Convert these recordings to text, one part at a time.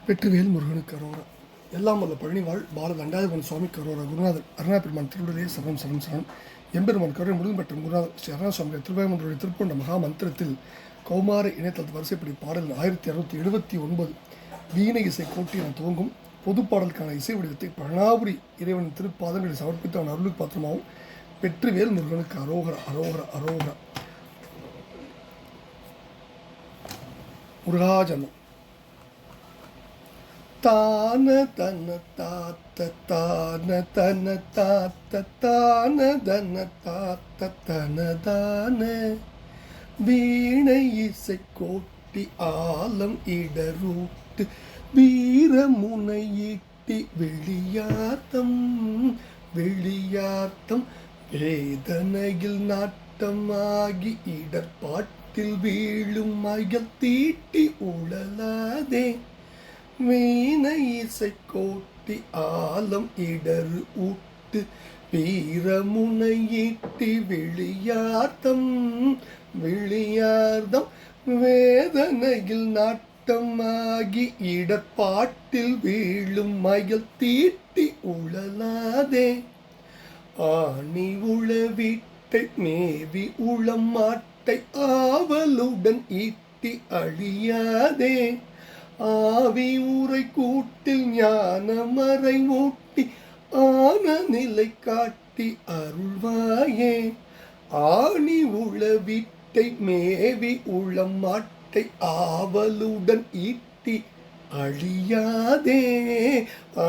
வெற்றிவேல் முருகனுக்கு அரோரா. எல்லாம் வல்ல பழனிவாழ் பால தண்டாயுதபவன் சுவாமி கரோரா. குருநாதர் அருணாபெருமான் திருவிழே சரணம் சரணம் சரணம். எம்பெருமான் கருணை முருகன் பெற்ற குருநாதர் ஸ்ரீ அருணாசுவாமி திருவாயூருடைய திருப்பொண்ட மகா மந்திரத்தில் கௌமார இணையதளத்து வரிசைப்படி பாடல் 1679 வீணை இசை கோட்டி என துவங்கும் பொது பாடலுக்கான இசை வடிவத்தை பழனாபுரி இறைவனின் திருப்பாதங்களை சமர்ப்பித்து அவன் அருளுக்கு பாத்திரமாகவும் வெற்றிவேல் முருகனுக்கு அரோகரா அரோகரா அரோகரா. முருகாஜனம் தான தன தாத்த தான தன தாத்த தான தன தாத்த தனதான வீணை இசை கோட்டி ஆலம் இடரூட்டு வீரமுனையீட்டி வெளியாத்தம் வெளியாத்தம் வேதனையில் நாட்டமாகி இடர்பாட்டில் வீழும் மயல் தீட்டி உழலாதே வீணை இசை கோட்டி ஆலம் இடரு ஊட்டு வீரமுனையீட்டி வெளியார்த்தம் வெளியார்த்தம் வேதனையில் நாட்டமாகி இடர்பாட்டில் வீழும் மயல் தீட்டி உழலாதே ஆணி உளவீட்டை மேவி உளம் மாட்டை ஆவலுடன் ஈட்டி அழியாதே ஆவி ஊரை கூட்டில் ஞான மறை மூட்டி ஆன நிலை காட்டி அருள்வாயே ஆணி உளவீட்டை மேவி உளம் மாட்டை ஆவலுடன் ஈட்டி அழியாதே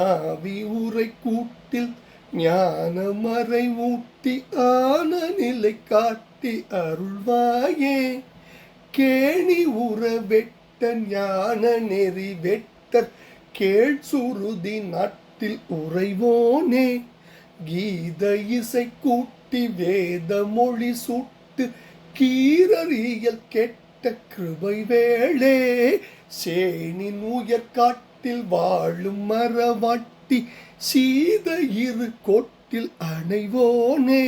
ஆவி ஊரை கூட்டில் ஞான மறை ஊட்டி ஆன நிலை காட்டி அருள்வாயே கேணி உற வெட்ட ஞான நெறி வெட்டர் கேள் சுருதி நாட்டில் உறைவோனே கீத இசை கூட்டி வேத மொழி சுட்டு கீரறியல் கெட்ட கிருபை வேளே சேனின் உயர் காட்டில் வாழும் மரவாட்டி சீத இரு கோட்டில் அணைவோனே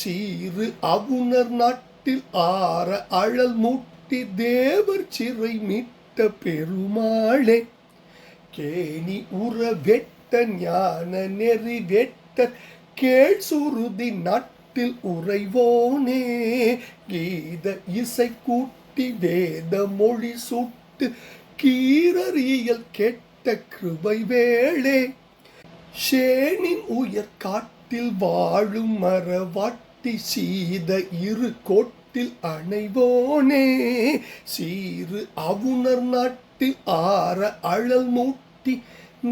சீரு அவுணர் நாட்டில் ஆற அழல் மூட்டி தேவர் சிறை மீட்ட பெருமாளே கேணி உற வெட்ட ஞான நெறி வெட்ட கேள் சுருதி நாட்டில் உறைவோனே கீத இசை கூட்டி வேத மொழி சுட்டு கீரறியல் கெட்ட கிருபை வேளே சேனின் உயர் காட்டில் வாழும் மரவாட்டி சீத இரு கோட்டில் அணைவோனே சீரு அவுணர் நாட்டில் ஆற அழல் மூட்டி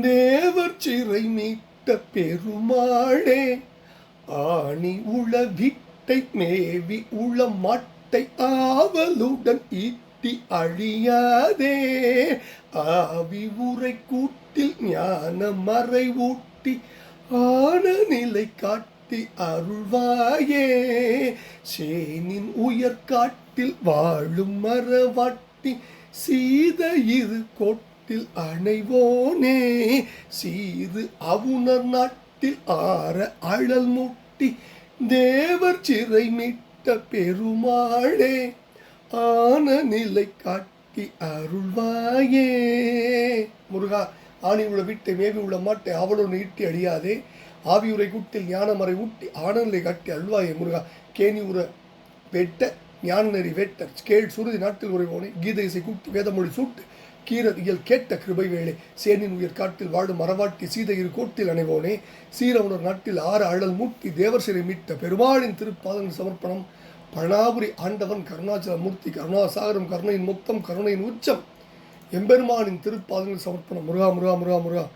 தேவர் சிறை மீட்ட பெருமாளே ஆணி உளவிட்டை மேவி உளம் மாட்டை ஆவலுடன் ஈட்டி அழியாதே ஆவி உரை கூட்டில் ஞான மறை ஊட்டி ஆன நிலை காட்டி அருள்வாயே சேனின் உயர் காட்டில் வாழும் மரவாட்டி சீத இரு கோட்டில் அணைவோனே சீரு அவுணர் நாட்டில் ஆற அழல் மூட்டி தேவர் சிறை மீட்ட பெருமாளே ஆன நிலை காட்டி அருள்வாயே. முருகா ஆணி உள்ள வீட்டை மேவி உள்ள மாட்டை அவளோடு ஈட்டி அழியாதே ஆவி உரை கூட்டில் ஞான மறை ஊட்டி ஆனநிலை காட்டி அல்வாயே. முருகா கேணி உற வெட்ட ஞான நெறி வெட்ட கேள் சுருதி நாட்டில் உரைவோனே கீத இசை கூட்டி வேதமொழி சூட்டு கீரதியல் கேட்ட கிருபை வேளை சேனின் உயர் காட்டில் வாழும் மரவாட்டி சீத இரு கோட்டில் அணைவோனே சீரவுணர் நாட்டில் ஆறு அழல் மூட்டி தேவர் சிறை மீட்ட பெருமாளின் திருப்பாதங்கள் சமர்ப்பணம். பழனாபுரி ஆண்டவன் கருணாச்சல மூர்த்தி கருணாசாகரம் கருணையின் மொத்தம் கருணையின் உச்சம் எம்பெருமானின் திருப்பாதங்கள் சமர்ப்பணம். முருகா முருகா முருகா முருகா.